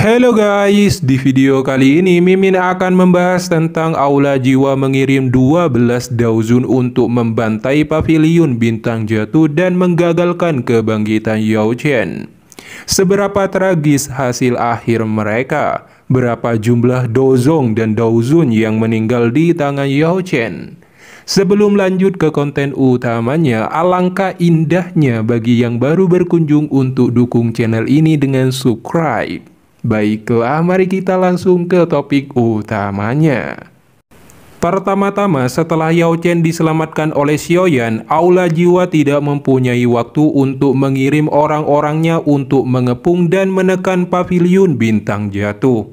Halo guys, di video kali ini Mimin akan membahas tentang Aula Jiwa mengirim 12 Daozun untuk membantai pavilion bintang jatuh dan menggagalkan kebangkitan Yao Chen. Seberapa tragis hasil akhir mereka? Berapa jumlah Dozong dan Daozun yang meninggal di tangan Yao Chen? Sebelum lanjut ke konten utamanya, alangkah indahnya bagi yang baru berkunjung untuk dukung channel ini dengan subscribe. Baiklah, mari kita langsung ke topik utamanya. Pertama-tama, setelah Yao Chen diselamatkan oleh Xiaoyan, Aula Jiwa tidak mempunyai waktu untuk mengirim orang-orangnya untuk mengepung dan menekan pavilion bintang jatuh.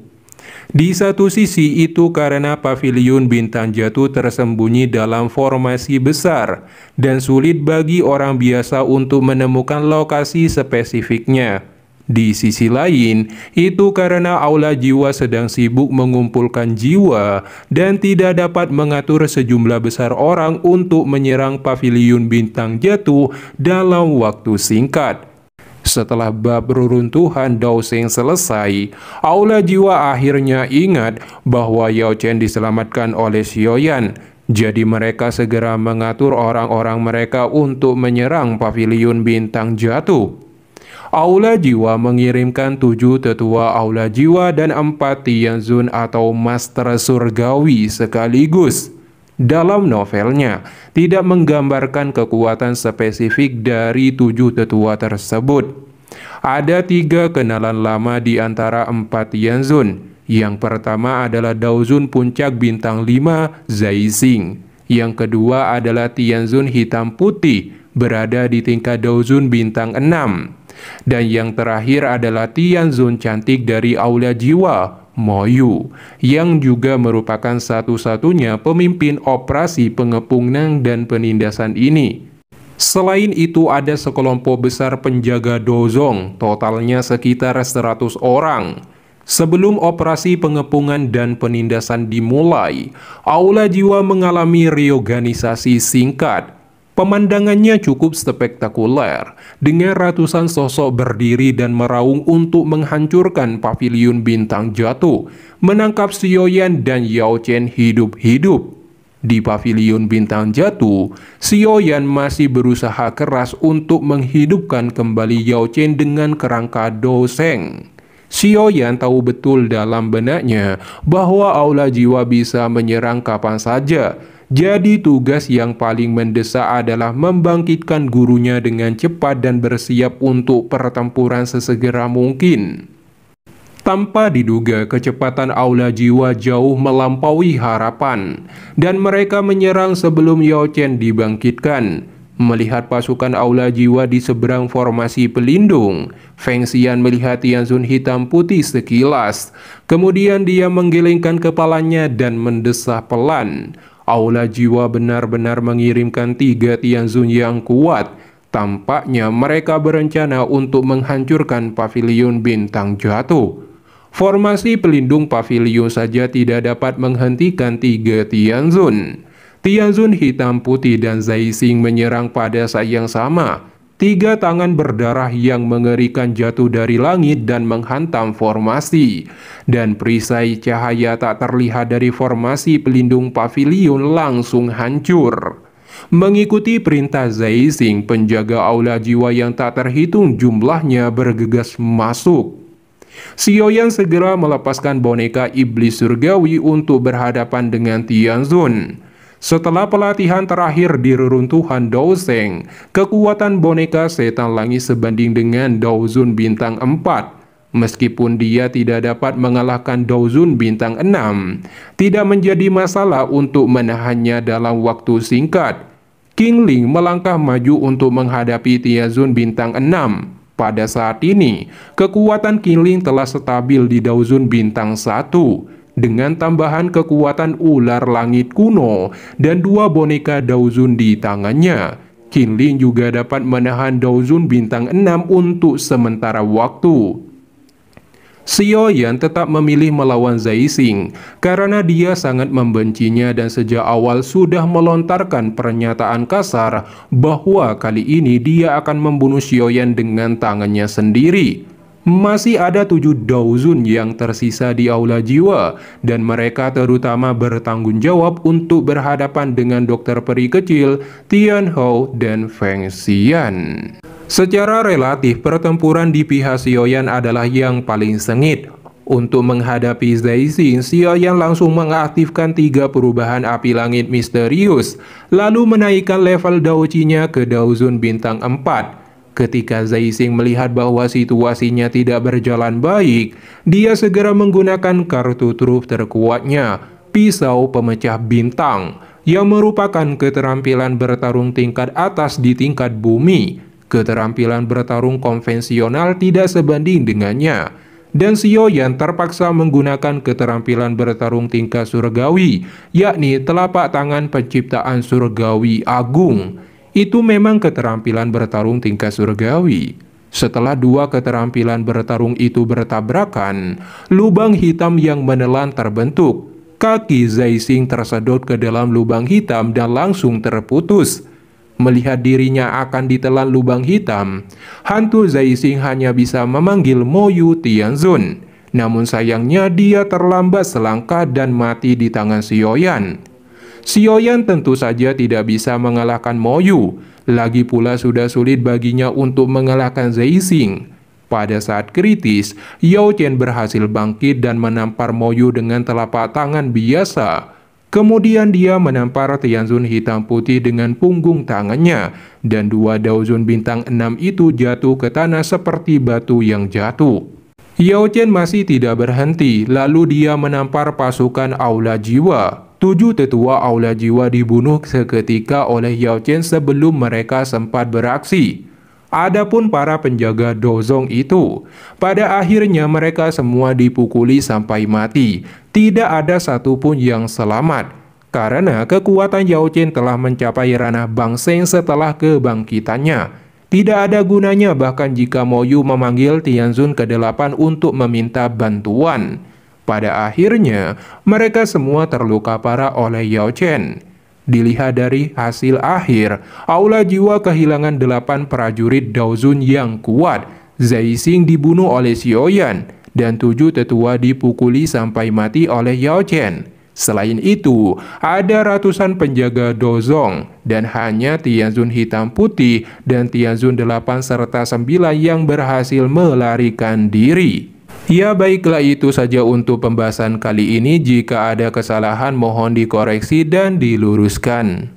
Di satu sisi itu karena pavilion bintang jatuh tersembunyi dalam formasi besar dan sulit bagi orang biasa untuk menemukan lokasi spesifiknya. Di sisi lain, itu karena Aula Jiwa sedang sibuk mengumpulkan jiwa dan tidak dapat mengatur sejumlah besar orang untuk menyerang pavilion bintang jatuh dalam waktu singkat. Setelah bab reruntuhan Daozeng selesai, Aula Jiwa akhirnya ingat bahwa Yao Chen diselamatkan oleh Xiaoyan. Jadi mereka segera mengatur orang-orang mereka untuk menyerang pavilion bintang jatuh. Aula Jiwa mengirimkan 7 tetua Aula Jiwa dan 4 Tianzun atau Master Surgawi sekaligus. Dalam novelnya, tidak menggambarkan kekuatan spesifik dari 7 tetua tersebut. Ada 3 kenalan lama di antara 4 Tianzun. Yang pertama adalah Daozun Puncak Bintang 5 Zaixing. Yang kedua adalah Tianzun Hitam Putih, berada di tingkat Daozun Bintang 6. Dan yang terakhir adalah Tianzun Cantik dari Aula Jiwa, Moyu, yang juga merupakan satu-satunya pemimpin operasi pengepungan dan penindasan ini. Selain itu ada sekelompok besar penjaga Dozong, totalnya sekitar 100 orang. Sebelum operasi pengepungan dan penindasan dimulai, Aula Jiwa mengalami reorganisasi singkat. Pemandangannya cukup spektakuler, dengan ratusan sosok berdiri dan meraung untuk menghancurkan pavilion bintang jatuh, menangkap Xiaoyan dan Yao Chen hidup-hidup. Di pavilion bintang jatuh, Xiaoyan masih berusaha keras untuk menghidupkan kembali Yao Chen dengan kerangka Daozeng. Xiaoyan tahu betul dalam benaknya bahwa Aula Jiwa bisa menyerang kapan saja. Jadi tugas yang paling mendesak adalah membangkitkan gurunya dengan cepat dan bersiap untuk pertempuran sesegera mungkin. Tanpa diduga, kecepatan Aula Jiwa jauh melampaui harapan, dan mereka menyerang sebelum Yao Chen dibangkitkan. Melihat pasukan Aula Jiwa di seberang formasi pelindung, Feng Xian melihat Tianzun Hitam Putih sekilas. Kemudian dia menggelengkan kepalanya dan mendesah pelan. Aula Jiwa benar-benar mengirimkan 3 Tianzun yang kuat. Tampaknya mereka berencana untuk menghancurkan pavilion bintang jatuh. Formasi pelindung pavilion saja tidak dapat menghentikan 3 Tianzun. Tianzun Hitam Putih dan Zaixing menyerang pada saat yang sama. 3 tangan berdarah yang mengerikan jatuh dari langit dan menghantam formasi. Dan perisai cahaya tak terlihat dari formasi pelindung pavilion langsung hancur. Mengikuti perintah Zaixing, penjaga Aula Jiwa yang tak terhitung jumlahnya bergegas masuk. Xiaoyan segera melepaskan boneka iblis surgawi untuk berhadapan dengan Tianzun. Setelah pelatihan terakhir di reruntuhan Daozeng, kekuatan boneka setan langit sebanding dengan Daozun bintang 4. Meskipun dia tidak dapat mengalahkan Daozun bintang 6, tidak menjadi masalah untuk menahannya dalam waktu singkat. Qingling melangkah maju untuk menghadapi Tianzun bintang 6. Pada saat ini, kekuatan Qingling telah stabil di Daozun bintang 1. Dengan tambahan kekuatan ular langit kuno dan 2 boneka Daozun di tangannya, Qingling juga dapat menahan Daozun bintang 6 untuk sementara waktu. Xiaoyan tetap memilih melawan Zaixing karena dia sangat membencinya dan sejak awal sudah melontarkan pernyataan kasar bahwa kali ini dia akan membunuh Xiaoyan dengan tangannya sendiri. Masih ada 7 Daozun yang tersisa di Aula Jiwa, dan mereka terutama bertanggung jawab untuk berhadapan dengan dokter peri kecil Tian Hou dan Feng Xian. Secara relatif, pertempuran di pihak Xiaoyan adalah yang paling sengit. Untuk menghadapi Zai Xing, Xiaoyan langsung mengaktifkan 3 perubahan api langit misterius, lalu menaikkan level Daoqinya ke Daozun bintang 4. Ketika Zai Xing melihat bahwa situasinya tidak berjalan baik, dia segera menggunakan kartu truf terkuatnya, Pisau Pemecah Bintang, yang merupakan keterampilan bertarung tingkat atas di tingkat bumi. Keterampilan bertarung konvensional tidak sebanding dengannya, dan Xiaoyan terpaksa menggunakan keterampilan bertarung tingkat surgawi, yakni telapak tangan penciptaan surgawi agung. Itu memang keterampilan bertarung tingkat surgawi. Setelah 2 keterampilan bertarung itu bertabrakan, lubang hitam yang menelan terbentuk. Kaki Zai Xing tersedot ke dalam lubang hitam dan langsung terputus. Melihat dirinya akan ditelan lubang hitam, hantu Zai Xing hanya bisa memanggil Mo Yu Tianzun. Namun sayangnya dia terlambat selangkah dan mati di tangan Xiaoyan. Xiaoyan tentu saja tidak bisa mengalahkan Mo Yu, lagi pula sudah sulit baginya untuk mengalahkan Zai Xing. Pada saat kritis, Yao Chen berhasil bangkit dan menampar Mo Yu dengan telapak tangan biasa. Kemudian dia menampar Tianzun hitam putih dengan punggung tangannya, dan 2 Daozun bintang 6 itu jatuh ke tanah seperti batu yang jatuh. Yao Chen masih tidak berhenti, lalu dia menampar pasukan Aula Jiwa. 7 tetua Aula Jiwa dibunuh seketika oleh Yao Chen sebelum mereka sempat beraksi. Adapun para penjaga Dozong itu, pada akhirnya mereka semua dipukuli sampai mati. Tidak ada satupun yang selamat, karena kekuatan Yao Chen telah mencapai ranah Bang Seng setelah kebangkitannya. Tidak ada gunanya bahkan jika Mo Yu memanggil Tianzun ke-8 untuk meminta bantuan. Pada akhirnya, mereka semua terluka parah oleh Yao Chen. Dilihat dari hasil akhir, Aula Jiwa kehilangan 8 prajurit Daozun yang kuat. Zai Xing dibunuh oleh Xiaoyan, dan 7 tetua dipukuli sampai mati oleh Yao Chen. Selain itu, ada ratusan penjaga Dozong, dan hanya Tianzun hitam putih dan Tianzun 8 serta 9 yang berhasil melarikan diri. Ya baiklah, itu saja untuk pembahasan kali ini. Jika ada kesalahan mohon dikoreksi dan diluruskan.